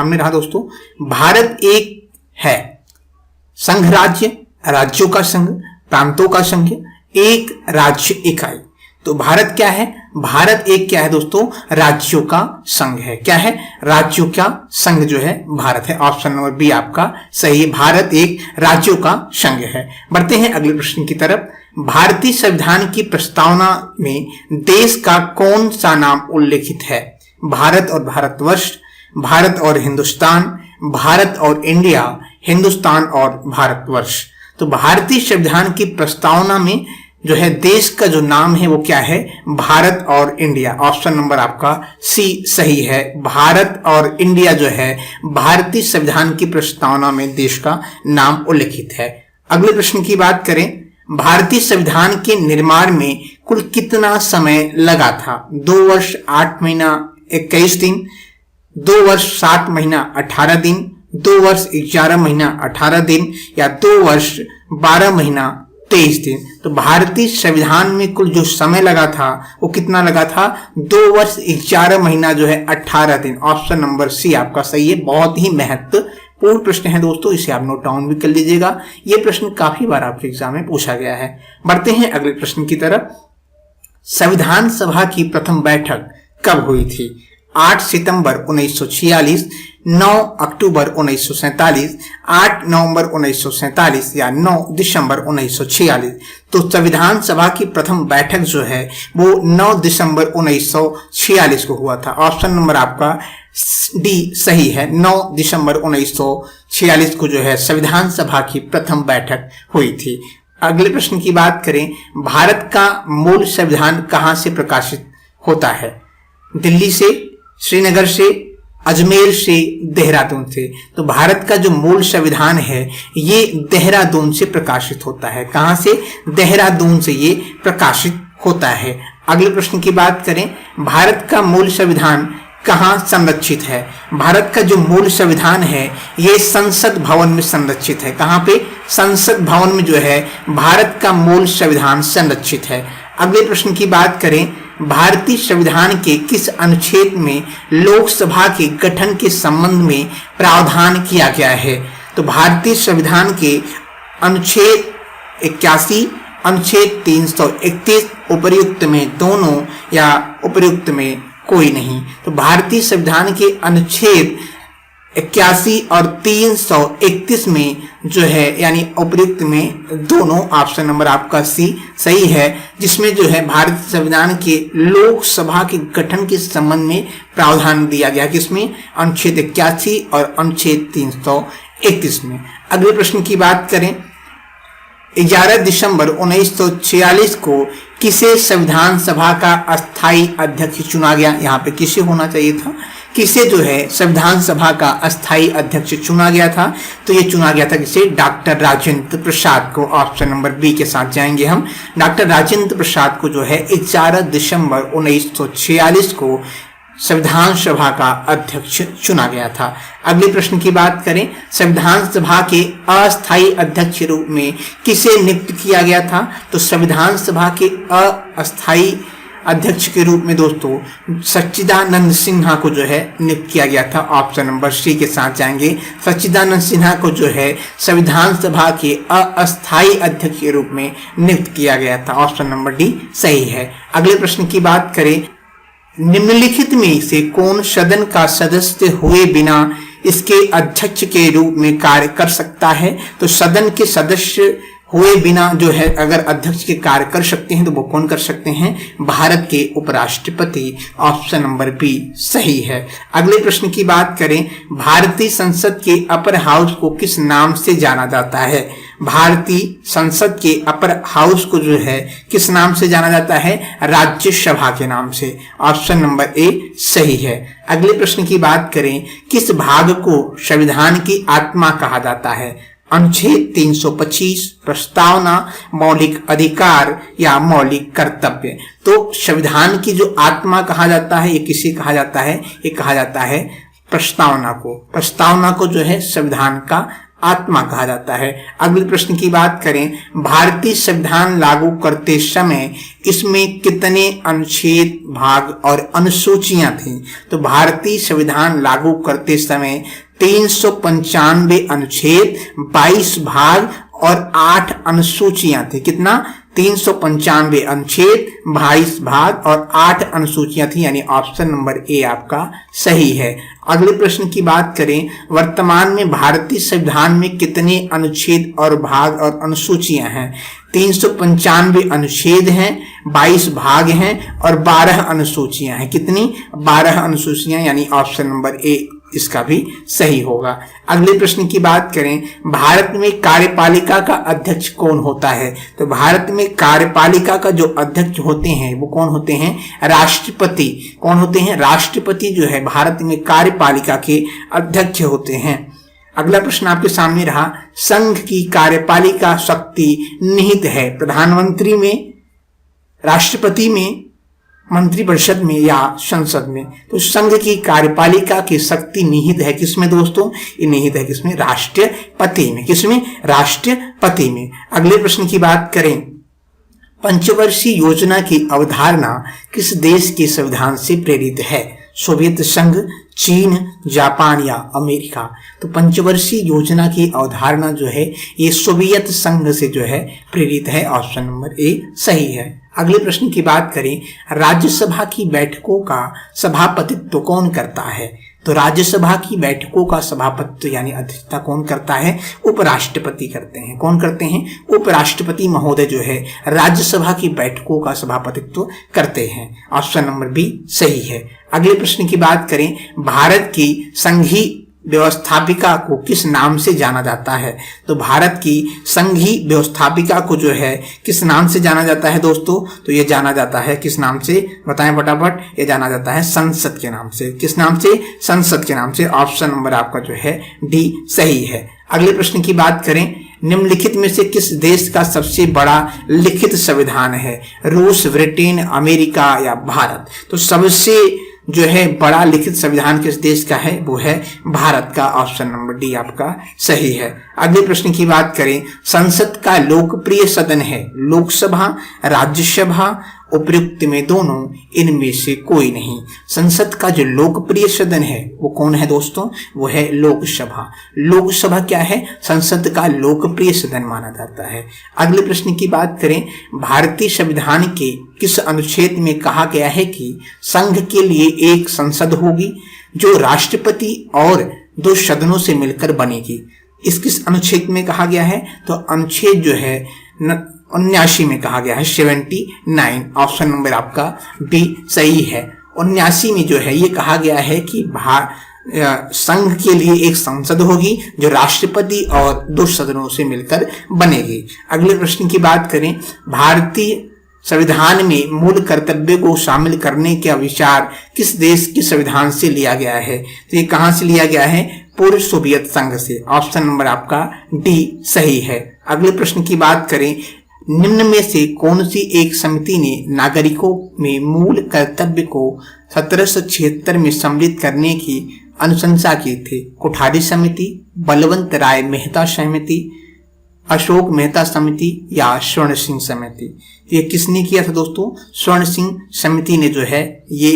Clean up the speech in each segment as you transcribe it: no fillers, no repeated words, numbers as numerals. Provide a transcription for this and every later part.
सामने रहा दोस्तों। भारत एक है संघ राज्य, राज्यों का संघ, प्रांतों का संघ, एक राज्य इकाई। तो भारत क्या है? भारत एक क्या है दोस्तों? राज्यों का संघ है। क्या है? राज्यों का संघ जो है भारत है। ऑप्शन नंबर बी आपका सही है, भारत एक राज्यों का संघ है। बढ़ते हैं अगले प्रश्न की तरफ। भारतीय संविधान की प्रस्तावना में देश का कौन सा नाम उल्लेखित है? भारत और भारतवर्ष, भारत और हिंदुस्तान, भारत और इंडिया, हिंदुस्तान और भारतवर्ष। तो भारतीय संविधान की प्रस्तावना में जो है देश का जो नाम है वो क्या है? भारत और इंडिया। ऑप्शन नंबर आपका सी सही है, भारत और इंडिया जो है भारतीय संविधान की प्रस्तावना में देश का नाम उल्लेखित है। अगले प्रश्न की बात करें, भारतीय संविधान के निर्माण में कुल कितना समय लगा था? 2 वर्ष 8 महीना 21 दिन, 2 वर्ष 7 महीना 18 दिन, 2 वर्ष 11 महीना 18 दिन, या 2 वर्ष 12 महीना 23 दिन। तो भारतीय संविधान में कुल जो समय लगा था वो कितना लगा था? 2 वर्ष 11 महीना जो है 18 दिन। ऑप्शन नंबर सी आपका सही है। बहुत ही महत्वपूर्ण प्रश्न है दोस्तों, इसे आप नोट डाउन भी कर लीजिएगा। ये प्रश्न काफी बार आपके एग्जाम में पूछा गया है। बढ़ते हैं अगले प्रश्न की तरफ। संविधान सभा की प्रथम बैठक कब हुई थी? 8 सितंबर 1946, 9 अक्टूबर 1947, 8 नवंबर 1947 या 9 दिसंबर 1946। तो संविधान सभा की प्रथम बैठक जो है वो 9 दिसंबर 1946 को हुआ था। ऑप्शन नंबर आपका डी सही है, 9 दिसंबर 1946 को जो है संविधान सभा की प्रथम बैठक हुई थी। अगले प्रश्न की बात करें, भारत का मूल संविधान कहां से प्रकाशित होता है? दिल्ली से, श्रीनगर से, अजमेर से, देहरादून से। तो भारत का जो मूल संविधान है ये देहरादून से प्रकाशित होता है। कहां से? देहरादून से ये प्रकाशित होता है। अगले प्रश्न की बात करें, भारत का मूल संविधान कहां संरक्षित है? भारत का जो मूल संविधान है ये संसद भवन में संरक्षित है। कहां पे? संसद भवन में जो है भारत का मूल संविधान संरक्षित है। अगले प्रश्न की बात करें, भारतीय संविधान के किस अनुच्छेद में लोकसभा के गठन के संबंध में प्रावधान किया गया है? तो भारतीय संविधान के अनुच्छेद 81, अनुच्छेद 331, उपर्युक्त में दोनों या उपर्युक्त में कोई नहीं। तो भारतीय संविधान के अनुच्छेद 81 और 331 में जो है यानी उपर्युक्त में दोनों, ऑप्शन नंबर आपका सी सही है, जिसमें जो है भारतीय संविधान के लोकसभा के गठन के संबंध में प्रावधान दिया गया। किसमें? अनुच्छेद 81 और अनुच्छेद 331 में। अगले प्रश्न की बात करें, 11 दिसंबर 1946 को किसे संविधान सभा का अस्थायी अध्यक्ष चुना गया? यहाँ पे किसे होना चाहिए था? किसे जो है संविधान सभा का अस्थायी अध्यक्ष चुना गया था? तो ये चुना गया था किसे? डॉक्टर राजेंद्र प्रसाद को। ऑप्शन नंबर बी के साथ जाएंगे हम। डॉक्टर राजेंद्र प्रसाद को जो है 11 दिसंबर 1946 को संविधान सभा का अध्यक्ष चुना गया था। अगले प्रश्न की बात करें, संविधान सभा के अस्थायी अध्यक्ष रूप में किसे नियुक्त किया गया था? तो संविधान सभा के अस्थायी अध्यक्ष के रूप में दोस्तों सच्चिदानंद सिन्हा को जो है नियुक्त किया गया था। ऑप्शन नंबर सी के साथ जाएंगे। सच्चिदानंद सिन्हा को जो है संविधान सभा के अस्थायी अध्यक्ष के रूप में नियुक्त किया गया था। ऑप्शन नंबर डी सही है। अगले प्रश्न की बात करें, निम्नलिखित में से कौन सदन का सदस्य हुए बिना इसके अध्यक्ष के रूप में कार्य कर सकता है? तो सदन के सदस्य हुए बिना जो है अगर अध्यक्ष के कार्य कर सकते हैं तो वो कौन कर सकते हैं? भारत के उपराष्ट्रपति। ऑप्शन नंबर बी सही है। अगले प्रश्न की बात करें, भारतीय संसद के अपर हाउस को किस नाम से जाना जाता है? भारतीय संसद के अपर हाउस को जो है किस नाम से जाना जाता है? राज्यसभा के नाम से। ऑप्शन नंबर ए सही है। अगले प्रश्न की बात करें, किस भाग को संविधान की आत्मा कहा जाता है? अनुच्छेद 325, प्रस्तावना, मौलिक अधिकार या मौलिक कर्तव्य। तो संविधान की जो आत्मा कहा जाता है ये किसे कहा जाता है? ये कहा जाता है प्रस्तावना को। प्रस्तावना को जो है संविधान का आत्मा कहा जाता है। अगले प्रश्न की बात करें, भारतीय संविधान लागू करते समय इसमें कितने अनुच्छेद, भाग और अनुसूचियां थी? तो भारतीय संविधान लागू करते समय 395 अनुच्छेद, 22 भाग और 8 अनुसूचियां थी। कितना? 395 अनुच्छेद, 22 भाग और 8 अनुसूचियां थी, यानी ऑप्शन नंबर ए आपका सही है। अगले प्रश्न की बात करें, वर्तमान में भारतीय संविधान में कितने अनुच्छेद और भाग और अनुसूचियां हैं? 395 अनुच्छेद हैं, 22 भाग हैं और 12 अनुसूचियां हैं। कितनी? 12 अनुसूचियां, यानी ऑप्शन नंबर ए इसका भी सही होगा। अगले प्रश्न की बात करें, भारत में कार्यपालिका का अध्यक्ष कौन होता है? तो भारत में कार्यपालिका का जो अध्यक्ष होते हैं वो कौन होते हैं? राष्ट्रपति। कौन होते हैं? राष्ट्रपति जो है भारत में कार्यपालिका के अध्यक्ष होते हैं। अगला प्रश्न आपके सामने रहा, संघ की कार्यपालिका शक्ति निहित है प्रधानमंत्री में, राष्ट्रपति में, मंत्रिपरिषद में या संसद में? तो संघ की कार्यपालिका की शक्ति निहित है किसमें दोस्तों? ये निहित है किसमें? राष्ट्रपति में। किसमें? राष्ट्रपति में। अगले प्रश्न की बात करें, पंचवर्षीय योजना की अवधारणा किस देश के संविधान से प्रेरित है? सोवियत संघ, चीन, जापान या अमेरिका? तो पंचवर्षीय योजना की अवधारणा जो है ये सोवियत संघ से जो है प्रेरित है। ऑप्शन नंबर ए सही है। अगले प्रश्न की बात करें, राज्यसभा की बैठकों का सभापतित्व कौन करता है? तो राज्यसभा की बैठकों का सभापतित्व यानी अध्यक्षता कौन करता है? उपराष्ट्रपति करते हैं। कौन करते हैं? उपराष्ट्रपति महोदय जो है राज्यसभा की बैठकों का सभापतित्व करते हैं। ऑप्शन नंबर बी सही है। अगले प्रश्न की बात करें, भारत की संघीय व्यवस्थापिका को किस नाम से जाना जाता है? तो भारत की संघीय व्यवस्थापिका को जो है किस नाम से जाना जाता है दोस्तों? तो ये जाना जाता है किस नाम से? बताएं फटाफट। ये जाना जाता है संसद के नाम से। किस नाम से? संसद के नाम से। ऑप्शन नंबर आपका जो है डी सही है। अगले प्रश्न की बात करें, निम्नलिखित में से किस देश का सबसे बड़ा लिखित संविधान है? रूस, ब्रिटेन, अमेरिका या भारत? तो सबसे जो है बड़ा लिखित संविधान किस देश का है? वो है भारत का। ऑप्शन नंबर डी आपका सही है। अगले प्रश्न की बात करें, संसद का लोकप्रिय सदन है लोकसभा, राज्यसभा, उपयुक्त में दोनों, इनमें से कोई नहीं? संसद का जो लोकप्रिय सदन है वो कौन है दोस्तों? वो है लोकसभा। लोकसभा क्या है? संसद का लोकप्रिय सदन माना जाता है। अगले प्रश्न की बात करें, भारतीय संविधान के किस अनुच्छेद में कहा गया है कि संघ के लिए एक संसद होगी जो राष्ट्रपति और 2 सदनों से मिलकर बनेगी? इस किस अनुच्छेद में कहा गया है? तो अनुच्छेद जो है 79 में कहा गया है, 79। ऑप्शन नंबर आपका बी सही है। 79 में जो है ये कहा गया है कि संघ के लिए एक संसद होगी जो राष्ट्रपति और 2 सदनों से मिलकर बनेगी। अगले प्रश्न की बात करें, भारतीय संविधान में मूल कर्तव्य को शामिल करने का विचार किस देश के संविधान से लिया गया है? तो ये कहां से लिया गया है? पूर्व सोवियत संघ से। ऑप्शन नंबर आपका डी सही है। अगले प्रश्न की बात करें, निम्न में से कौन सी एक समिति ने नागरिकों में मूल कर्तव्य को 1776 में सम्मिलित करने की अनुशंसा की थी? कोठारी समिति, बलवंत राय मेहता समिति, अशोक मेहता समिति या स्वर्ण सिंह समिति? ये किसने किया था दोस्तों? स्वर्ण सिंह समिति ने जो है ये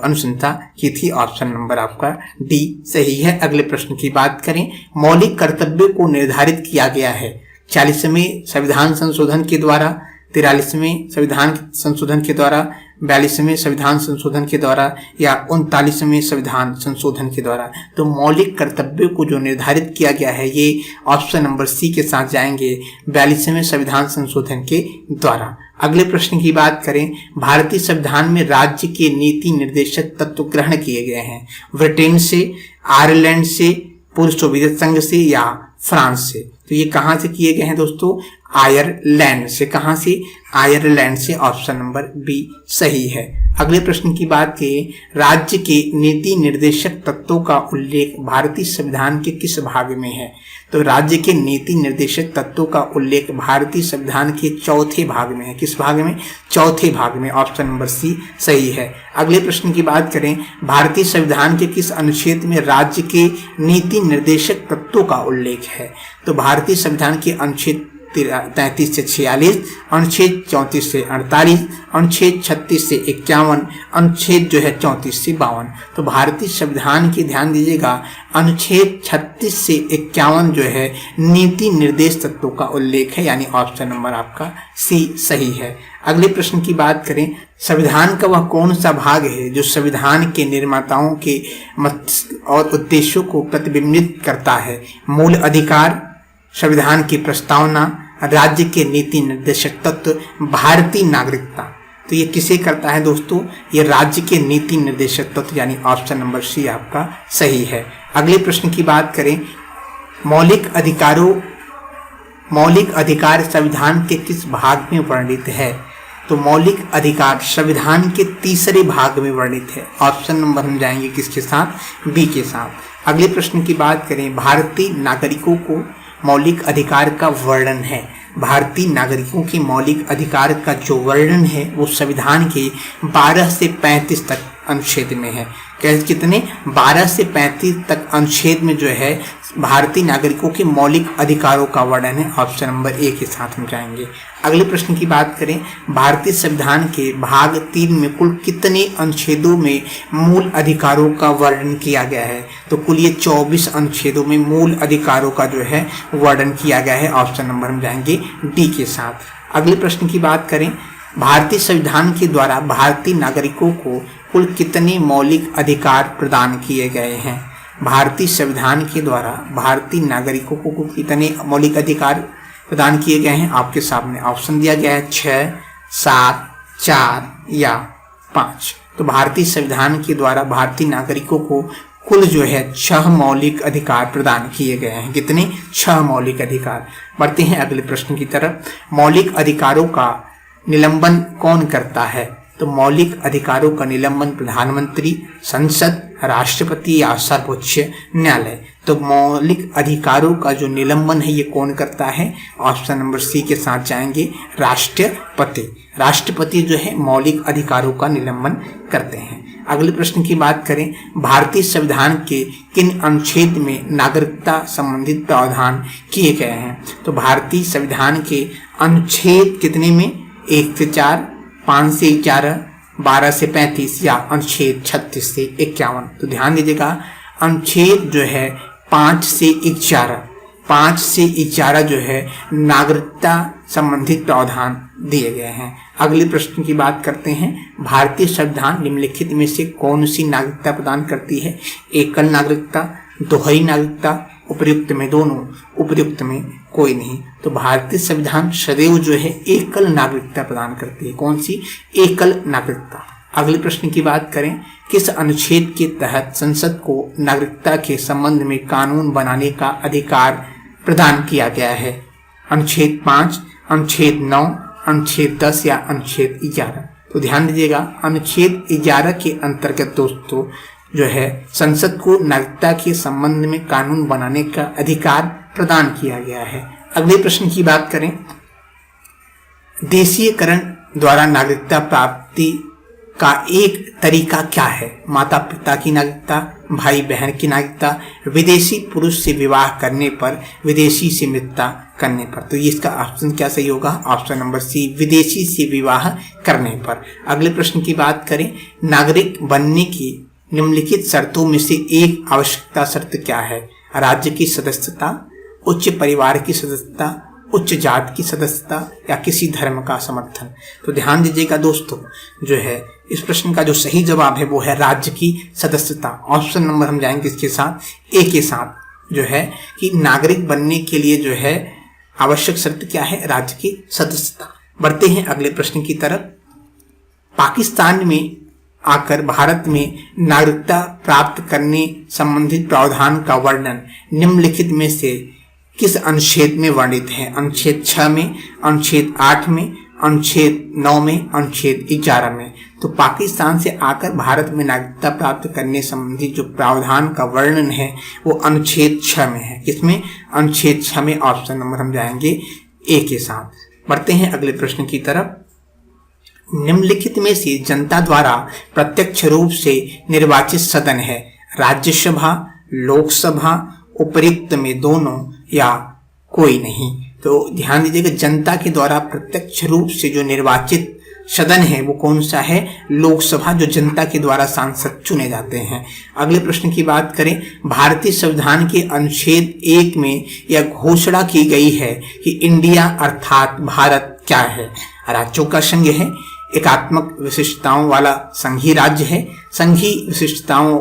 अनुशंसा की थी। ऑप्शन नंबर आपका डी सही है। अगले प्रश्न की बात करें, मौलिक कर्तव्य को निर्धारित किया गया है 40वें संविधान संशोधन के द्वारा, 43वें संविधान संशोधन के द्वारा, 42वें संविधान संशोधन के द्वारा या 39वें संविधान संशोधन के द्वारा? तो मौलिक कर्तव्यों को जो निर्धारित किया गया है ये ऑप्शन नंबर सी के साथ जाएंगे, 42वें संविधान संशोधन के द्वारा। अगले प्रश्न की बात करें, भारतीय संविधान में राज्य के नीति निर्देशक तत्व ग्रहण किए गए हैं ब्रिटेन से, आयरलैंड से, पूर्व सोवियत संघ से या फ्रांस से? तो ये कहां से किए गए हैं दोस्तों? आयरलैंड से। कहां से? आयरलैंड से। ऑप्शन नंबर बी सही है। अगले प्रश्न की बात करें, राज्य के नीति निर्देशक तत्वों का उल्लेख भारतीय संविधान के किस भाग में है? तो राज्य के नीति निर्देशक तत्वों का उल्लेख भारतीय संविधान के चौथे भाग में है। किस भाग में? चौथे भाग में। ऑप्शन नंबर सी सही है। अगले प्रश्न की बात करें, भारतीय संविधान के किस अनुच्छेद में राज्य के नीति निर्देशक तत्वों का उल्लेख है? तो भारतीय संविधान के अनुच्छेद 33 से 46, अनुच्छेद 34 से 48, अनुच्छेद 36 से 51, अनुच्छेद जो है 34 से 52। तो भारतीय संविधान की ध्यान दीजिएगा, अनुच्छेद 36 से 51 जो है नीति निर्देश तत्वों का उल्लेख है, यानी ऑप्शन नंबर आपका सी सही है। अगले प्रश्न की बात करें, संविधान का वह कौन सा भाग है जो संविधान के निर्माताओं के मकसद और उद्देश्यों को प्रतिबिंबित करता है? मूल अधिकार, संविधान की प्रस्तावना, राज्य के नीति निर्देशक तत्व, भारतीय नागरिकता। तो ये किसे करता है दोस्तों? ये राज्य के नीति निर्देशक तत्व, यानी ऑप्शन नंबर सी आपका सही है। अगले प्रश्न की बात करें, मौलिक अधिकार संविधान के किस भाग में वर्णित है? तो मौलिक अधिकार संविधान के तीसरे भाग में वर्णित है। ऑप्शन नंबर हम जाएंगे किसके साथ? बी के साथ। अगले प्रश्न की बात करें, भारतीय नागरिकों को मौलिक अधिकार का वर्णन है। भारतीय नागरिकों के मौलिक अधिकार का जो वर्णन है वो संविधान के 12 से 35 तक अनुच्छेद में है। कितने? 12 से 35 तक अनुच्छेद में जो है भारतीय नागरिकों के मौलिक अधिकारों का वर्णन है। ऑप्शन नंबर ए के साथ हम जाएंगे। अगले प्रश्न की बात करें, भारतीय संविधान के भाग 3 में कुल कितने अनुच्छेदों में मूल अधिकारों का वर्णन किया गया है? तो कुल ये 24 अनुच्छेदों में मूल अधिकारों का जो है वर्णन किया गया है। ऑप्शन नंबर हम जाएंगे डी के साथ। अगले प्रश्न की बात करें, भारतीय संविधान के द्वारा भारतीय नागरिकों को कुल कितने मौलिक अधिकार प्रदान किए गए हैं? भारतीय संविधान के द्वारा भारतीय नागरिकों को कुल कितने मौलिक अधिकार प्रदान किए गए हैं? आपके सामने ऑप्शन दिया गया है 6, 7, 4 या 5। तो भारतीय संविधान के द्वारा भारतीय नागरिकों को कुल जो है 6 मौलिक अधिकार प्रदान किए गए हैं। कितने? 6 मौलिक अधिकार। बढ़ते हैं अगले प्रश्न की तरफ, मौलिक अधिकारों का निलंबन कौन करता है? तो मौलिक अधिकारों का निलंबन प्रधानमंत्री, संसद, राष्ट्रपति या सर्वोच्च न्यायालय। तो मौलिक अधिकारों का जो निलंबन है ये कौन करता है? ऑप्शन नंबर सी के साथ जाएंगे, राष्ट्रपति। राष्ट्रपति जो है मौलिक अधिकारों का निलंबन करते हैं। अगले प्रश्न की बात करें, भारतीय संविधान के किन अनुच्छेद में नागरिकता संबंधित प्रावधान किए गए हैं? तो भारतीय संविधान के अनुच्छेद कितने में? 1 से 4, 5 से 11, 12 से 35 या अनुच्छेद 36 से 51। तो ध्यान दीजिएगा, अनुच्छेद जो है 5 से 11 जो है नागरिकता संबंधित प्रावधान दिए गए हैं। अगले प्रश्न की बात करते हैं, भारतीय संविधान निम्नलिखित में से कौन सी नागरिकता प्रदान करती है? एकल नागरिकता, दोहरी नागरिकता, उपयुक्त में दोनों, उपयुक्त में कोई नहीं। तो भारतीय संविधान सदैव जो है एकल नागरिकता प्रदान करती है। कौन सी? एकल नागरिकता। अगले प्रश्न की बात करें, किस अनुच्छेद के तहत संसद को नागरिकता के संबंध में कानून बनाने का अधिकार प्रदान किया गया है? अनुच्छेद 5, अनुच्छेद 9, अनुच्छेद 10 या अनुच्छेद 11। तो ध्यान दीजिएगा, अनुच्छेद 11 के अंतर्गत दोस्तों जो है संसद को नागरिकता के संबंध में कानून बनाने का अधिकार प्रदान किया गया है। अगले प्रश्न की बात करें, देशीयकरण द्वारा नागरिकता प्राप्ति का एक तरीका क्या है? माता पिता की नागरिकता, भाई बहन की नागरिकता, विदेशी पुरुष से विवाह करने पर, विदेशी से मित्रता करने पर। तो ये इसका ऑप्शन क्या सही होगा? ऑप्शन नंबर सी, विदेशी से विवाह करने पर। अगले प्रश्न की बात करें, नागरिक बनने की निम्नलिखित शर्तों में से एक आवश्यकता शर्त क्या है? राज्य की सदस्यता, उच्च परिवार की सदस्यता, उच्च जाति की सदस्यता या किसी धर्म का समर्थन। तो ध्यान दीजिएगा दोस्तों, जो है इस प्रश्न का जो सही जवाब है वो है राज्य की सदस्यता। ऑप्शन नंबर हम जाएंगे इसके साथ, ए के साथ, जो है कि नागरिक बनने के लिए जो है आवश्यक शर्त क्या है? राज्य की सदस्यता। बढ़ते हैं अगले प्रश्न की तरफ, पाकिस्तान में आकर भारत में नागरिकता प्राप्त करने संबंधित प्रावधान का वर्णन निम्नलिखित में से किस अनुच्छेद में वर्णित है? अनुच्छेद 6 में, अनुच्छेद 8 में, अनुच्छेद 9 में, अनुच्छेद 11 में। तो पाकिस्तान से आकर भारत में नागरिकता प्राप्त करने संबंधी जो प्रावधान का वर्णन है वो अनुच्छेद 6 में है। किसमें? अनुच्छेद 6 में। ऑप्शन नंबर हम जाएंगे ए के साथ। बढ़ते हैं अगले प्रश्न की तरफ। निम्नलिखित में से जनता द्वारा प्रत्यक्ष रूप से निर्वाचित सदन है? राज्यसभा, लोकसभा, उपरिक्त में दोनों या कोई नहीं। तो ध्यान दीजिएगा, जनता के द्वारा प्रत्यक्ष रूप से जो निर्वाचित सदन है वो कौन सा है? लोकसभा, जो जनता के द्वारा सांसद चुने जाते हैं। अगले प्रश्न की बात करें। भारतीय संविधान के अनुच्छेद 1 में यह घोषणा की गई है कि इंडिया अर्थात भारत क्या है? राज्यों का संघ है, एकात्मक विशिष्टताओं वाला संघीय राज्य है, संघीय विशिष्टताओं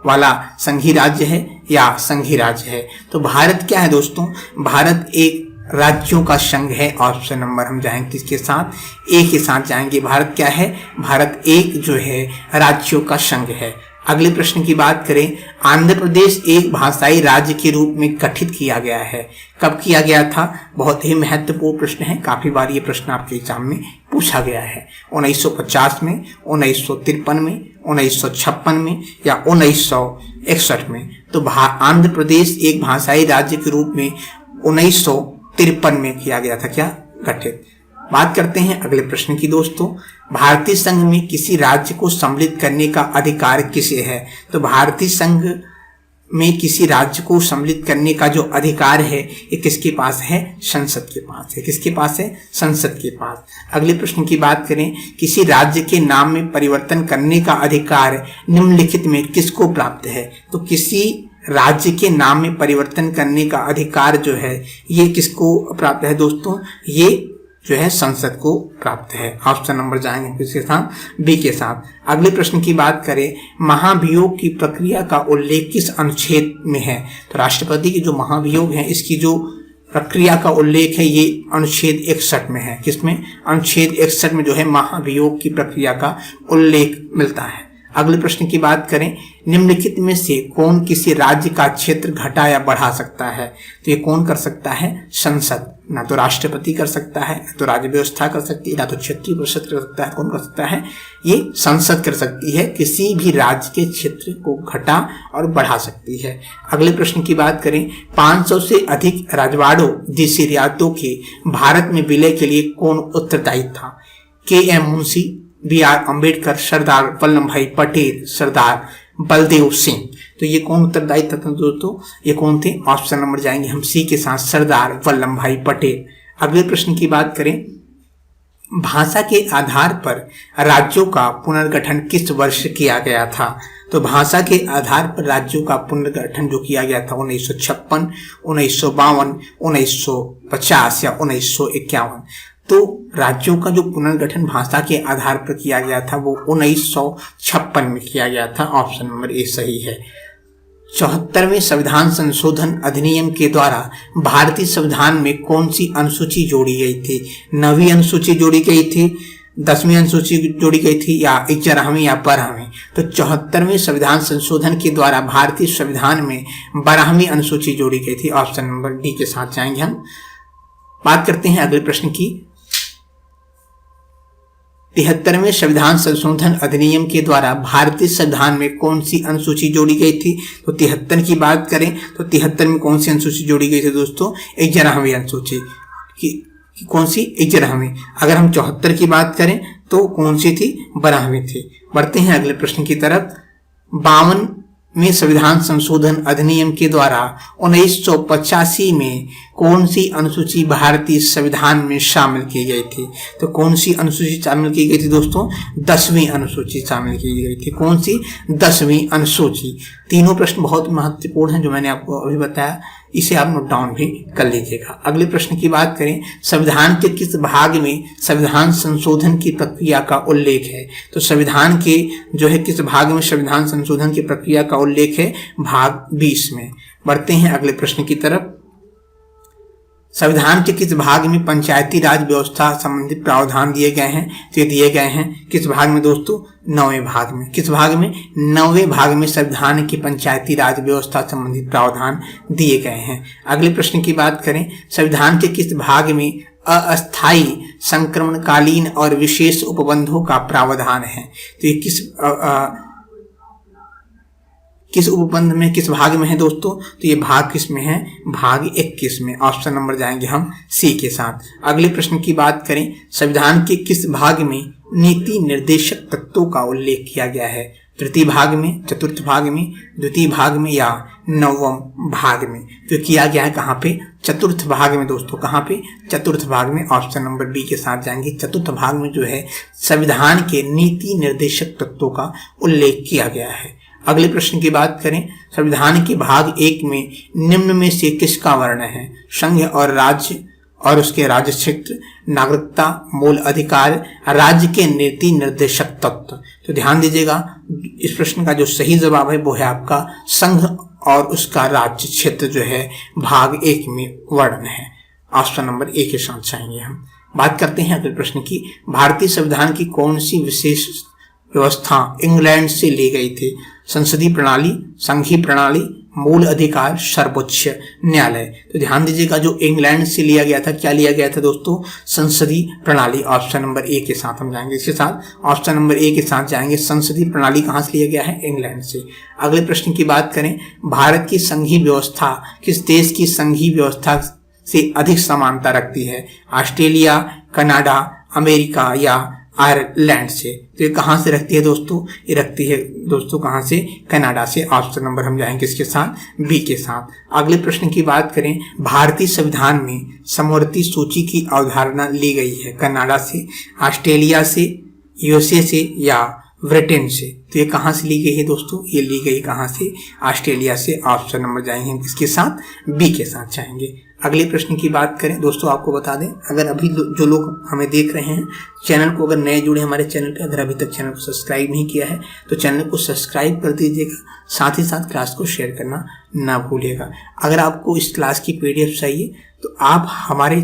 वाला संघीय राज्य है, या संघीय राज्य है? तो भारत क्या है दोस्तों? भारत एक राज्यों का संघ है। ऑप्शन नंबर हम जाएंगे किसके साथ? ए के साथ जाएंगे। भारत क्या है? भारत एक जो है राज्यों का संघ है। अगले प्रश्न की बात करें। आंध्र प्रदेश एक भाषाई राज्य के रूप में गठित किया गया है। कब किया गया था? बहुत ही महत्वपूर्ण प्रश्न है, काफी बार ये प्रश्न आपके एग्जाम में पूछा गया है। 1950 में, 1953 में, 1956 में, या 1961 में? तो आंध्र प्रदेश एक भाषाई राज्य के रूप में 1953 में किया गया था क्या? गठित। बात करते हैं अगले प्रश्न की दोस्तों। भारतीय संघ में किसी राज्य को सम्मिलित करने का अधिकार किसे है? तो भारतीय संघ में किसी राज्य को सम्मिलित करने का जो अधिकार है ये किसके पास है? संसद के पास है। किसके पास है? संसद के पास। अगले प्रश्न की बात करें। किसी राज्य के नाम में परिवर्तन करने का अधिकार निम्नलिखित में किसको प्राप्त है? तो किसी राज्य के नाम में परिवर्तन करने का अधिकार जो है ये किसको प्राप्त है दोस्तों? ये जो है संसद को प्राप्त है। ऑप्शन नंबर जाएंगे किसके साथ? बी के साथ। अगले प्रश्न की बात करें। महाभियोग की प्रक्रिया का उल्लेख किस अनुच्छेद में है? तो राष्ट्रपति की जो महाभियोग है इसकी जो प्रक्रिया का उल्लेख है ये अनुच्छेद 61 में है। किसमें? अनुच्छेद 61 में जो है महाभियोग की प्रक्रिया का उल्लेख मिलता है। अगले प्रश्न की बात करें। निम्नलिखित में से कौन किसी राज्य का क्षेत्र घटा या बढ़ा सकता है? तो ये कौन कर सकता है? संसद। ना तो राष्ट्रपति कर सकता है, ना तो राज्य व्यवस्था कर सकती है, ना तो क्षेत्रीय परिषद कर सकता है। कौन कर सकता है? ये संसद कर सकती है। किसी भी राज्य के क्षेत्र को घटा और बढ़ा सकती है। अगले प्रश्न की बात करें। 500 से अधिक रजवाड़ों देशी रियासतों के भारत में विलय के लिए कौन उत्तरदायी था? के.एम. मुंशी, बी.आर. अम्बेडकर, सरदार वल्लभ भाई पटेल, सरदार बलदेव सिंह। तो ये कौन उत्तरदायी था दोस्तों? ये कौन थे? ऑप्शन नंबर जाएंगे हम सी के साथ, सरदार वल्लभ भाई पटेल। अगले प्रश्न की बात करें। भाषा के आधार पर राज्यों का पुनर्गठन किस वर्ष किया गया था? तो भाषा के आधार पर राज्यों का पुनर्गठन जो किया गया था 1956, 1952, 1950 या 1951। तो राज्यों का जो पुनर्गठन भाषा के आधार पर किया गया था वो 1956 में किया गया था। ऑप्शन नंबर ए सही है। 74वें संविधान संशोधन अधिनियम के द्वारा भारतीय संविधान में कौन सी अनुसूची जोड़ी गई थी? 9वीं अनुसूची जोड़ी गई थी, 10वीं अनुसूची जोड़ी गई थी, या 11वीं या 12वीं? तो 74वें संविधान संशोधन के द्वारा भारतीय संविधान में 12वीं अनुसूची जोड़ी गई थी। ऑप्शन नंबर डी के साथ जाएंगे हम। बात करते हैं अगले प्रश्न की। 73वें संविधान संशोधन अधिनियम के द्वारा भारतीय संविधान में कौन सी अनुसूची जोड़ी गई थी? तो 73 की बात करें तो 73 में कौन सी अनुसूची जोड़ी गई थी दोस्तों? 11वीं अनुसूची की कौन सी? 11वीं। अगर हम 74 की बात करें तो कौन सी थी? 12वीं थी। बढ़ते हैं अगले प्रश्न की तरफ। 52 में संविधान संशोधन अधिनियम के द्वारा 1985 में कौन सी अनुसूची भारतीय संविधान में शामिल की गई थी? तो कौन सी अनुसूची शामिल की गई थी दोस्तों? 10वीं अनुसूची शामिल की गई थी। कौन सी? 10वीं अनुसूची। तीनों प्रश्न बहुत महत्वपूर्ण हैं जो मैंने आपको अभी बताया, इसे आप नोट डाउन भी कर लीजिएगा। अगले प्रश्न की बात करें। संविधान के किस भाग में संविधान संशोधन की प्रक्रिया का उल्लेख है? तो संविधान के जो है किस भाग में संविधान संशोधन की प्रक्रिया का उल्लेख है? भाग 20 में। बढ़ते हैं अगले प्रश्न की तरफ। संविधान के किस भाग में पंचायती राज व्यवस्था संबंधित प्रावधान दिए गए हैं? तो ये दिए गए हैं किस भाग में दोस्तों? 9वें भाग में। किस भाग में? 9वें भाग में संविधान की पंचायती राज व्यवस्था संबंधित प्रावधान दिए गए हैं। अगले प्रश्न की बात करें, संविधान के किस भाग में अस्थायी संक्रमणकालीन और विशेष उपबंधों का प्रावधान है? तो ये किस उपबंध में, किस भाग में है दोस्तों? तो ये भाग किस में है? भाग 21 में। ऑप्शन नंबर जाएंगे हम सी के साथ। अगले प्रश्न की बात करें, संविधान के किस भाग में नीति निर्देशक तत्वों का उल्लेख किया गया है? तृतीय भाग में, चतुर्थ भाग में, द्वितीय भाग में या 9वें भाग में? तो किया गया है कहाँ पे? चतुर्थ भाग में दोस्तों। कहाँ पे? चतुर्थ भाग में। ऑप्शन नंबर बी के साथ जाएंगे। चतुर्थ भाग में जो है संविधान के नीति निर्देशक तत्वों का उल्लेख किया गया है। अगले प्रश्न की बात करें, संविधान के भाग 1 में निम्न में से किसका वर्णन है? संघ और राज्य और उसके राज्य क्षेत्र, नागरिकता, मूल अधिकार, राज्य के नीति निर्देशक तत्व। तो ध्यान दीजिएगा, इस प्रश्न का जो सही जवाब है वो है आपका संघ और उसका राज्य क्षेत्र जो है भाग 1 में वर्णन है। ऑप्शन नंबर ए के साथ चाहेंगे हम। बात करते हैं अगले प्रश्न की, भारतीय संविधान की कौन सी विशेष व्यवस्था इंग्लैंड से ली गई थी? संसदीय प्रणाली, संघीय प्रणाली, मूल अधिकार, सर्वोच्च न्यायालय। तो ध्यान दीजिएगा, जो इंग्लैंड से लिया गया था, क्या लिया गया था दोस्तों? संसदीय प्रणाली। ऑप्शन नंबर ए के साथ हम जाएंगे। इसके साथ ऑप्शन नंबर ए के साथ जाएंगे। संसदीय प्रणाली कहाँ से लिया गया है? इंग्लैंड से। अगले प्रश्न की बात करें, भारत की संघीय व्यवस्था किस देश की संघीय व्यवस्था से अधिक समानता रखती है? ऑस्ट्रेलिया, कनाडा, अमेरिका या आयरलैंड से? तो ये कहाँ से रखती है दोस्तों? ये रखती है दोस्तों कहाँ से? कनाडा से। ऑप्शन नंबर हम जाएंगे इसके साथ बी के साथ। अगले प्रश्न की बात करें, भारतीय संविधान में समवर्ती सूची की अवधारणा ली गई है कनाडा से, ऑस्ट्रेलिया से, यूएसए से या ब्रिटेन से? तो ये कहाँ से ली गई है दोस्तों? ये ली गई कहाँ से? ऑस्ट्रेलिया से। ऑप्शन नंबर जाएंगे हम किसके साथ? बी के साथ चाहेंगे। अगले प्रश्न की बात करें दोस्तों, आपको बता दें, अगर अभी जो लोग हमें देख रहे हैं चैनल को, अगर नए जुड़े हमारे चैनल पे, अगर अभी तक चैनल को सब्सक्राइब नहीं किया है तो चैनल को सब्सक्राइब कर दीजिएगा, साथ ही साथ क्लास को शेयर करना ना भूलिएगा। अगर आपको इस क्लास की PDF चाहिए तो आप हमारे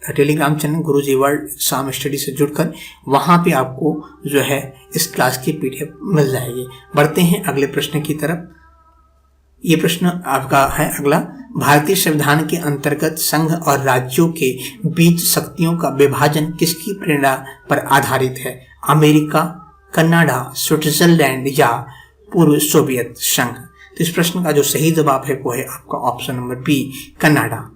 टेलीग्राम चैनल गुरुजी वर्ल्ड एग्जाम स्टडी से जुड़कर वहाँ पे आपको जो है इस क्लास की PDF मिल जाएगी। बढ़ते हैं अगले प्रश्न की तरफ। ये प्रश्न आपका है अगला, भारतीय संविधान के अंतर्गत संघ और राज्यों के बीच शक्तियों का विभाजन किसकी प्रेरणा पर आधारित है? अमेरिका, कनाडा, स्विट्जरलैंड या पूर्व सोवियत संघ? तो इस प्रश्न का जो सही जवाब है वो है आपका ऑप्शन नंबर बी, कनाडा।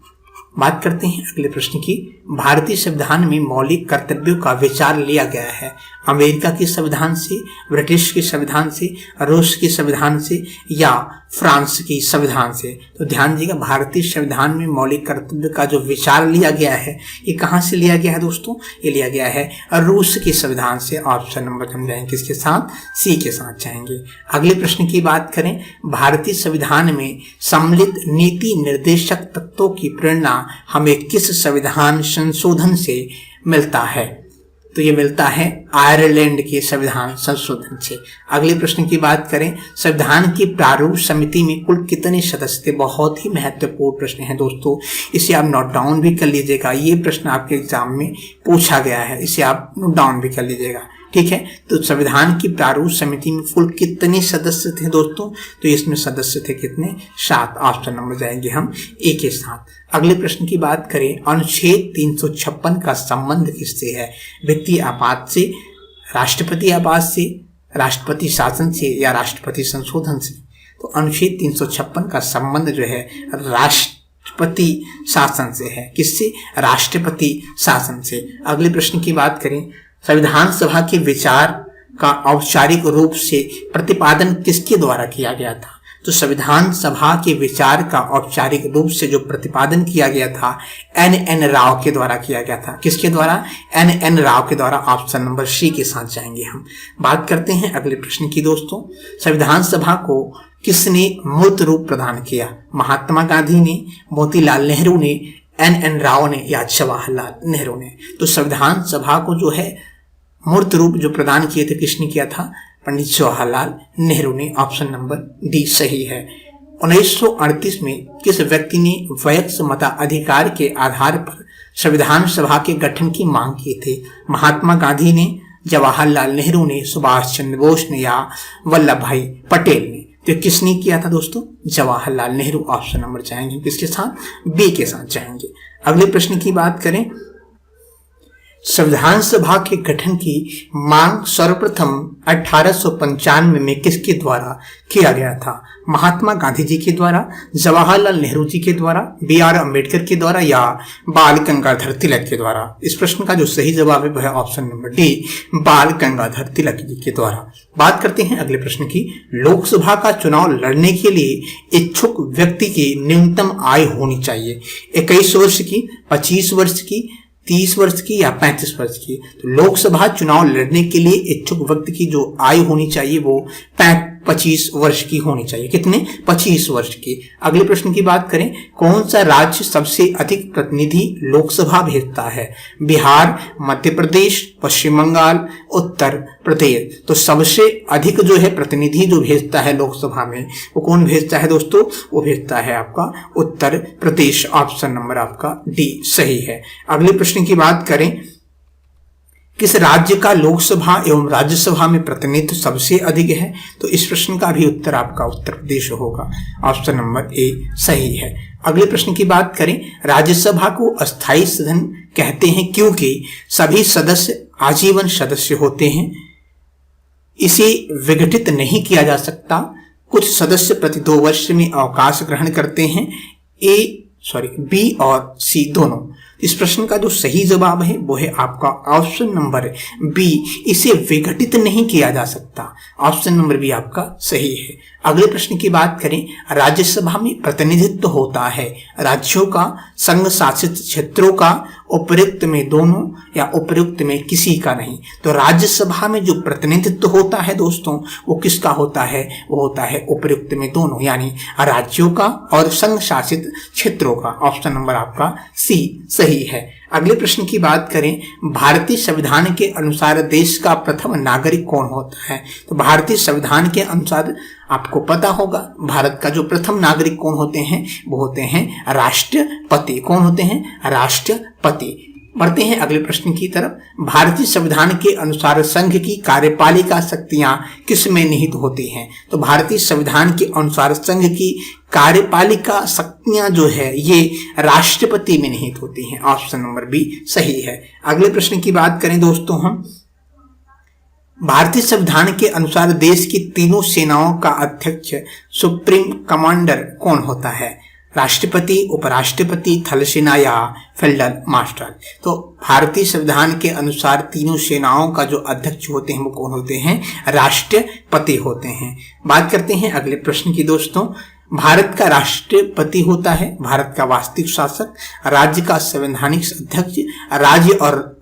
बात करते हैं अगले प्रश्न की, भारतीय संविधान में मौलिक कर्तव्यों का विचार लिया गया है अमेरिका के संविधान से, ब्रिटिश के संविधान से, रूस के संविधान से या फ्रांस की संविधान से? तो ध्यान दीजिएगा, भारतीय संविधान में मौलिक कर्तव्य का जो विचार लिया गया है ये कहाँ से लिया गया है दोस्तों? ये लिया गया है रूस के संविधान से। ऑप्शन नंबर हम जाएंगे किसके साथ? सी के साथ जाएंगे। अगले प्रश्न की बात करें, भारतीय संविधान में सम्मिलित नीति निर्देशक तत्वों की प्रेरणा हमें किस संविधान संशोधन से मिलता है? तो ये मिलता है आयरलैंड के संविधान संशोधन से। अगले प्रश्न की बात करें, संविधान की प्रारूप समिति में कुल कितने सदस्य थे? बहुत ही महत्वपूर्ण प्रश्न है दोस्तों, इसे आप नोट डाउन भी कर लीजिएगा। ये प्रश्न आपके एग्जाम में पूछा गया है, इसे आप नोट डाउन भी कर लीजिएगा, ठीक है। तो संविधान की प्रारूप समिति में कुल कितने सदस्य थे दोस्तों? तो इसमें सदस्य थे कितने? 7। ऑप्शन नंबर जाएंगे हम ए के साथ। अगले प्रश्न की बात करें, अनुच्छेद 356 का संबंध किससे है? वित्तीय आपात से, राष्ट्रपति आपात से, राष्ट्रपति शासन से या राष्ट्रपति संशोधन से? तो अनुच्छेद 356 का संबंध जो है राष्ट्रपति शासन से है। किससे? राष्ट्रपति शासन से। अगले प्रश्न की बात करें, संविधान सभा के विचार का औपचारिक रूप से प्रतिपादन किसके द्वारा किया गया था? तो संविधान सभा के विचार का औपचारिक रूप से जो प्रतिपादन किया गया था N.N. राव के द्वारा किया गया था। किसके द्वारा? N.N. राव के द्वारा। ऑप्शन नंबर सी के साथ जाएंगे हम। बात करते हैं अगले प्रश्न की दोस्तों, संविधान सभा को किसने मूर्त रूप प्रदान किया? महात्मा गांधी ने, मोतीलाल नेहरू ने, N.N. राव ने या जवाहरलाल नेहरू ने? तो संविधान सभा को जो है मूर्त रूप जो प्रदान किए थे किसने किया था? पंडित जवाहरलाल नेहरू ने। ऑप्शन नंबर डी सही है। 1938 में किस व्यक्ति ने वयस्क मताधिकार के आधार पर संविधान सभा के गठन की मांग की थी? महात्मा गांधी ने, जवाहरलाल नेहरू ने, सुभाष चंद्र बोस ने या वल्लभ भाई पटेल ने? तो किसने किया था दोस्तों? जवाहरलाल नेहरू। ऑप्शन नंबर चाहेंगे किसके साथ? बी के साथ चाहेंगे। अगले प्रश्न की बात करें, संविधान सभा के गठन की मांग सर्वप्रथम 1895 में किसके द्वारा किया गया था? महात्मा गांधी जी के द्वारा, जवाहरलाल नेहरू जी के द्वारा, B.R. अम्बेडकर के द्वारा या बाल गंगाधर तिलक के द्वारा? इस प्रश्न का जो सही जवाब है वह है ऑप्शन नंबर डी, बाल गंगाधर तिलक जी के द्वारा। बात करते हैं अगले प्रश्न की। लोकसभा का चुनाव लड़ने के लिए इच्छुक व्यक्ति की न्यूनतम आयु होनी चाहिए? 21 वर्ष की, 25 वर्ष की, 30 वर्ष की या 35 वर्ष की? तो लोकसभा चुनाव लड़ने के लिए इच्छुक व्यक्ति की जो आयु होनी चाहिए वो 25 वर्ष की होनी चाहिए। कितने? 25 वर्ष की। अगले प्रश्न की बात करें, कौन सा राज्य सबसे अधिक प्रतिनिधि लोकसभा भेजता है? बिहार, मध्य प्रदेश, पश्चिम बंगाल, उत्तर प्रदेश? तो सबसे अधिक जो है प्रतिनिधि जो भेजता है लोकसभा में वो कौन भेजता है दोस्तों? वो भेजता है आपका उत्तर प्रदेश। ऑप्शन नंबर आपका डी सही है। अगले प्रश्न की बात करें, किस राज्य का लोकसभा एवं राज्यसभा में प्रतिनिधित्व सबसे अधिक है? तो इस प्रश्न का भी उत्तर आपका उत्तर प्रदेश होगा। ऑप्शन नंबर ए सही है। अगले प्रश्न की बात करें, राज्यसभा को अस्थायी सदन कहते हैं क्योंकि सभी सदस्य आजीवन सदस्य होते हैं, इसे विघटित नहीं किया जा सकता, कुछ सदस्य प्रति 2 वर्ष में अवकाश ग्रहण करते हैं। बी और सी दोनों। इस प्रश्न का जो सही जवाब है वो है आपका ऑप्शन नंबर बी, इसे विघटित नहीं किया जा सकता। ऑप्शन नंबर बी आपका सही है। अगले प्रश्न की बात करें, राज्यसभा में प्रतिनिधित्व होता है राज्यों का, संघ शासित क्षेत्रों का, उपयुक्त में दोनों या उपयुक्त में किसी का नहीं? तो राज्यसभा में जो प्रतिनिधित्व होता है दोस्तों वो किसका होता है? वो होता है उपयुक्त में दोनों, यानी राज्यों का और संघ शासित क्षेत्रों का। ऑप्शन नंबर आपका सी सही है। अगले प्रश्न की बात करें, भारतीय संविधान के अनुसार देश का प्रथम नागरिक कौन होता है? तो भारतीय संविधान के अनुसार आपको पता होगा भारत का जो प्रथम नागरिक कौन होते हैं? वो होते हैं राष्ट्रपति। कौन होते हैं? राष्ट्रपति। बढ़ते हैं अगले प्रश्न की तरफ। भारतीय संविधान के अनुसार संघ की कार्यपालिका शक्तियां किस में निहित होती हैं? तो भारतीय संविधान के अनुसार संघ की कार्यपालिका शक्तियां जो है ये राष्ट्रपति में निहित होती हैं। ऑप्शन नंबर बी सही है। अगले प्रश्न की बात करें दोस्तों हम, भारतीय संविधान के अनुसार देश की तीनों सेनाओं का अध्यक्ष सुप्रीम कमांडर कौन होता है? राष्ट्रपति, उपराष्ट्रपति, थल सेना या फील्ड मार्शल? तो भारतीय संविधान के अनुसार तीनों सेनाओं का जो अध्यक्ष होते हैं वो कौन होते हैं? राष्ट्रपति होते हैं। बात करते हैं अगले प्रश्न की दोस्तों, भारत का राष्ट्रपति होता है भारत का वास्तविक शासक, राज्य का संवैधानिक अध्यक्ष, राज्य और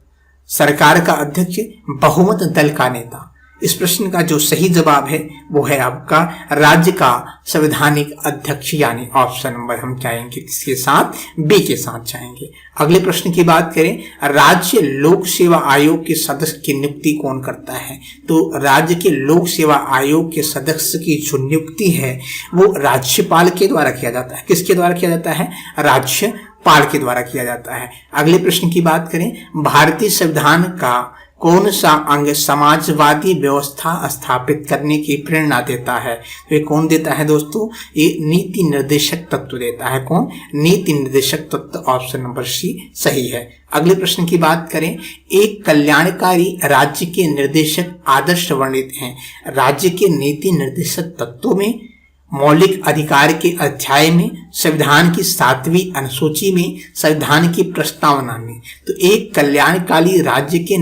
सरकार का अध्यक्ष, बहुमत दल का नेता? इस प्रश्न का जो सही जवाब है वो है आपका राज्य का संवैधानिक अध्यक्ष, यानी ऑप्शन नंबर हम चाहेंगे किसके साथ? बी के साथ चाहेंगे। अगले प्रश्न की बात करें, राज्य लोक सेवा आयोग के सदस्य की नियुक्ति कौन करता है? तो राज्य के लोक सेवा आयोग के सदस्य की जो नियुक्ति है वो राज्यपाल के द्वारा किया जाता है। किसके द्वारा किया जाता है? राज्यपाल के द्वारा किया जाता है। अगले प्रश्न की बात करें, भारतीय संविधान का कौन सा अंग समाजवादी व्यवस्था स्थापित करने की प्रेरणा देता है? तो ये कौन देता है दोस्तों? ये नीति निर्देशक तत्व देता है। कौन? नीति निर्देशक तत्व। ऑप्शन नंबर सी सही है। अगले प्रश्न की बात करें, एक कल्याणकारी राज्य के निर्देशक आदर्श वर्णित हैं। राज्य के नीति निर्देशक तत्वों में मौलिक अधिकार के अध्याय में, संविधान की 7वीं अनुसूची में, संविधान की प्रस्तावना में। तो एक कल्याणकारी राज्य के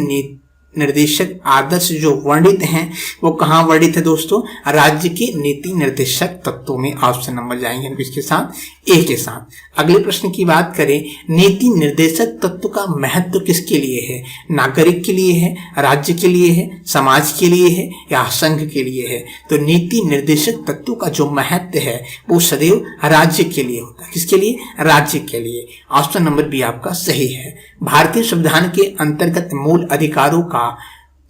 निर्देशक आदर्श जो वर्णित हैं वो कहाँ वर्णित है दोस्तों? राज्य के नीति निर्देशक तत्वों में। ऑप्शन नंबर जाएंगे हम किसके साथ? ए के साथ। अगले प्रश्न की बात करें, नीति निर्देशक तत्व का महत्व किसके लिए है? नागरिक के लिए है, राज्य के लिए है, समाज के लिए है या संघ के लिए है? तो नीति निर्देशक तत्व का जो महत्व है वो सदैव राज्य के लिए होता है। किसके लिए? राज्य के लिए। ऑप्शन नंबर बी आपका सही है। भारतीय संविधान के अंतर्गत मूल अधिकारों का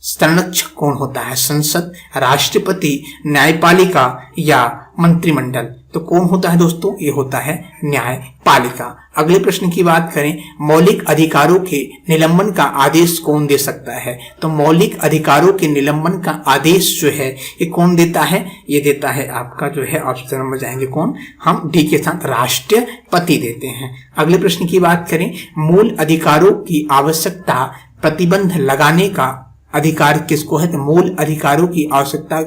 संरक्षक कौन होता है? संसद, राष्ट्रपति, न्यायपालिका या मंत्रिमंडल? तो कौन होता है दोस्तों? ये होता है न्यायपालिका। अगले प्रश्न की बात करें, मौलिक अधिकारों के निलंबन का आदेश कौन दे सकता है? तो मौलिक अधिकारों के निलंबन का आदेश जो है ये कौन देता है? ये देता है आपका जो है ऑप्शन नंबर जाएंगे कौन? हम डी के साथ राष्ट्रपति देते हैं। अगले प्रश्न की बात करें, मूल अधिकारों की आवश्यकता प्रतिबंध लगाने का अधिकार किसको है? तो मूल अधिकारों की आवश्यकता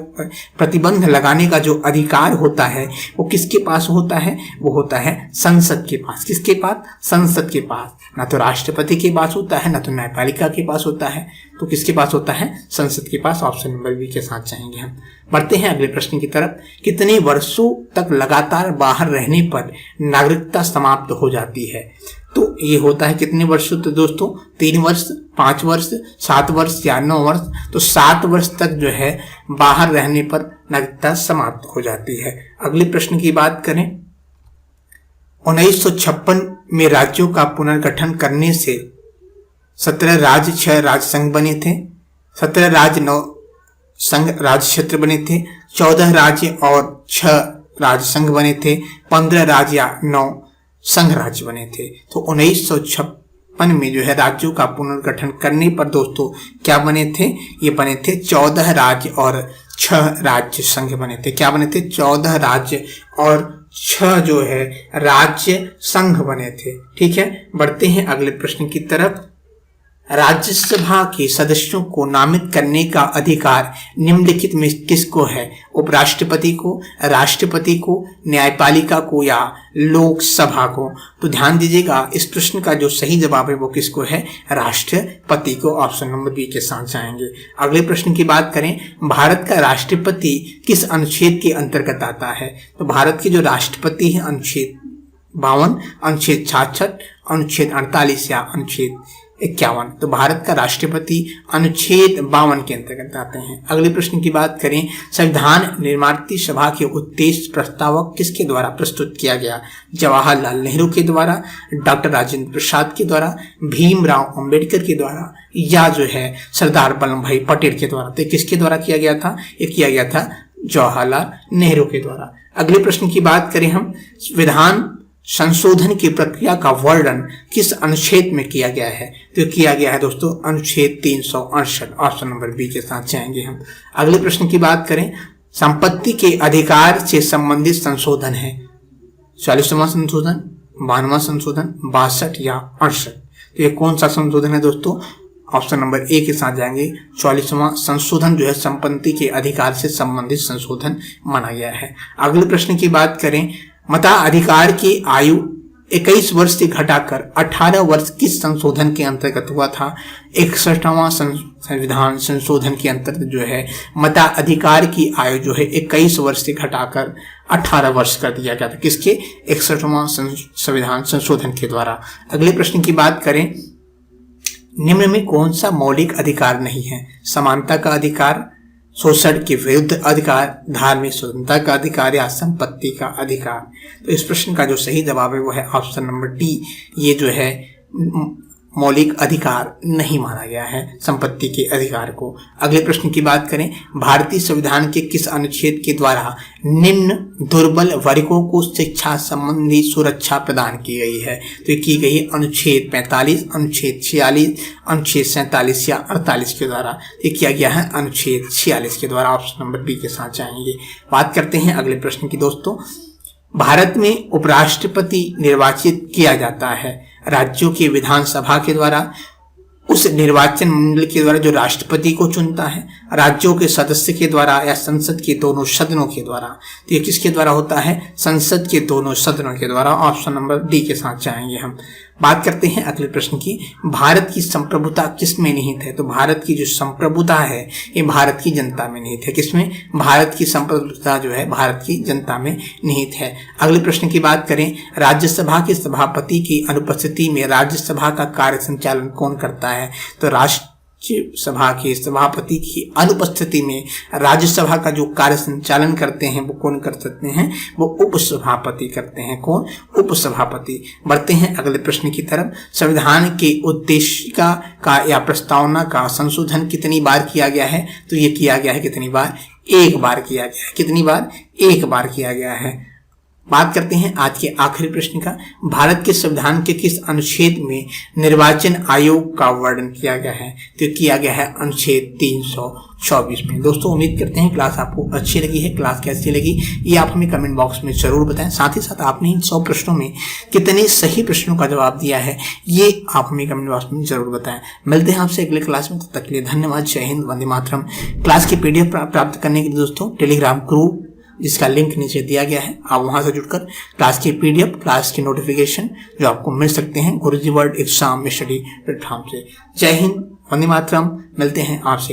प्रतिबंध लगाने का जो अधिकार होता है वो किसके पास होता है? वो होता है संसद के पास। किसके पास? संसद के पास। ना तो राष्ट्रपति के पास होता है, ना तो न्यायपालिका के पास होता है, तो किसके पास होता है? संसद के पास। ऑप्शन नंबर बी के साथ चाहेंगे हम। बढ़ते हैं अगले प्रश्न की तरफ। कितने वर्षों तक लगातार बाहर रहने पर नागरिकता समाप्त हो जाती है? तो ये होता है कितने वर्षों तक दोस्तों? 3 वर्ष, 5 वर्ष, 7 वर्ष या 9 वर्ष। तो 7 वर्ष तक जो है बाहर रहने पर नागरिकता समाप्त हो जाती है। अगले प्रश्न की बात करें, 1956 में राज्यों का पुनर्गठन करने से 17 राज्य, 6 राज्य संघ बने थे, 17 राज्य 9 संघ राज्य क्षेत्र बने थे, 14 राज्य और 6 राज्य संघ बने थे, 15 राज्य या 9 संघ राज्य बने थे। तो 1956 में जो है राज्यों का पुनर्गठन करने पर दोस्तों क्या बने थे? ये बने थे 14 राज्य और 6 राज्य संघ बने थे। क्या बने थे? 14 राज्य और 6 जो है राज्य संघ बने थे। ठीक है, बढ़ते हैं अगले प्रश्न की तरफ। राज्यसभा के सदस्यों को नामित करने का अधिकार निम्नलिखित में किसको है? उपराष्ट्रपति को, राष्ट्रपति को, न्यायपालिका को या लोकसभा को? तो ध्यान दीजिएगा, इस प्रश्न का जो सही जवाब है वो किसको है? राष्ट्रपति को। ऑप्शन नंबर बी के साथ जाएंगे। अगले प्रश्न की बात करें, भारत का राष्ट्रपति किस अनुच्छेद के अंतर्गत आता है? तो भारत के जो राष्ट्रपति है अनुच्छेद 52, अनुच्छेद 66, अनुच्छेद 48 या अनुच्छेद 51। तो भारत का राष्ट्रपति अनुच्छेद 52 के अंतर्गत आते हैं। अगले प्रश्न की बात करें, संविधान निर्मात्री सभा के उद्देश्य प्रस्तावक किसके द्वारा प्रस्तुत किया गया? जवाहरलाल नेहरू के द्वारा, डॉक्टर राजेंद्र प्रसाद के द्वारा, भीमराव अंबेडकर के द्वारा या जो है सरदार वल्लभ भाई पटेल के द्वारा? तो किसके द्वारा किया गया था? ये किया गया था जवाहरलाल नेहरू के द्वारा। अगले प्रश्न की बात करें हम, विधान संशोधन की प्रक्रिया का वर्णन किस अनुच्छेद में किया गया है? तो किया गया है दोस्तों अनुच्छेद 368। ऑप्शन नंबर बी के साथ जाएंगे हम। अगले प्रश्न की बात करें, संपत्ति के अधिकार से संबंधित संशोधन है 40वां संशोधन, 92वां संशोधन, 62 या 68? तो ये कौन सा संशोधन है दोस्तों? ऑप्शन नंबर ए के साथ जाएंगे। 44वां संशोधन जो है संपत्ति के अधिकार से संबंधित संशोधन माना गया है। अगले प्रश्न की बात करें, मताधिकार की आयु 21 वर्ष से घटाकर 18 वर्ष किस संशोधन के अंतर्गत हुआ था? 61वां संविधान संशोधन के अंतर्गत जो है मताधिकार की आयु जो है 21 वर्ष से घटाकर 18 वर्ष कर दिया गया था। किसके? 61वां संविधान संशोधन के द्वारा। अगले प्रश्न की बात करें, निम्न में कौन सा मौलिक अधिकार नहीं है? समानता का अधिकार, शोषण के विरुद्ध अधिकार, धार्मिक स्वतंत्रता का अधिकार या संपत्ति का अधिकार? तो इस प्रश्न का जो सही जवाब है वो है ऑप्शन नंबर डी। ये जो है मौलिक अधिकार नहीं माना गया है संपत्ति के अधिकार को। अगले प्रश्न की बात करें, भारतीय संविधान के किस अनुच्छेद के द्वारा निम्न दुर्बल वर्गों को शिक्षा संबंधी सुरक्षा प्रदान की गई है? तो ये की गई है अनुच्छेद 45, अनुच्छेद 46, अनुच्छेद 47 या 48 के द्वारा। ये किया गया है अनुच्छेद 46 के द्वारा। ऑप्शन नंबर बी के साथ जाएंगे। बात करते हैं अगले प्रश्न की दोस्तों, भारत में उपराष्ट्रपति निर्वाचित किया जाता है राज्यों की विधानसभा के द्वारा, उस निर्वाचन मंडल के द्वारा जो राष्ट्रपति को चुनता है, राज्यों के सदस्य के द्वारा या संसद के दोनों सदनों के द्वारा? तो ये किसके द्वारा होता है? संसद के दोनों सदनों के द्वारा। ऑप्शन नंबर डी के साथ जाएंगे हम। बात करते हैं अगले प्रश्न की, भारत की संप्रभुता किस में निहित है? तो भारत की जो संप्रभुता है ये भारत की जनता में निहित है। किसमें? भारत की संप्रभुता जो है भारत की जनता में निहित है। अगले प्रश्न की बात करें, राज्यसभा के सभापति की अनुपस्थिति में राज्यसभा का कार्य संचालन कौन करता है? तो सभा के सभापति की अनुपस्थिति में राज्यसभा का जो कार्य संचालन करते हैं वो कौन कर सकते हैं? वो उपसभापति करते हैं। कौन? उपसभापति। बढ़ते हैं अगले प्रश्न की तरफ। संविधान के उद्देशिका का या प्रस्तावना का संशोधन कितनी बार किया गया है? तो ये किया गया है कितनी बार? एक बार किया गया है। कितनी बार? एक बार किया गया है। बात करते हैं आज के आखिरी प्रश्न का। भारत के संविधान के किस अनुच्छेद में निर्वाचन आयोग का वर्णन किया गया है? तो किया गया है अनुच्छेद 324 में। दोस्तों उम्मीद करते हैं क्लास आपको अच्छी लगी है। क्लास कैसी लगी ये आप हमें कमेंट बॉक्स में जरूर बताएं। साथ ही साथ आपने इन 100 प्रश्नों में कितने सही प्रश्नों का जवाब दिया है ये आप हमें कमेंट बॉक्स में जरूर बताएं। मिलते हैं आपसे अगले क्लास में, तब तक के लिए धन्यवाद। जय हिंद, वंदे मातरम। क्लास की PDF प्राप्त करने के लिए दोस्तों टेलीग्राम ग्रुप जिसका लिंक नीचे दिया गया है, आप वहां से जुड़कर क्लास की PDF, क्लास की नोटिफिकेशन जो आपको मिल सकते हैं गुरुजी वर्ल्ड एग्जाम में स्टडी प्लेटफॉर्म से। जय हिंद, वंदे मातरम। मिलते हैं आपसे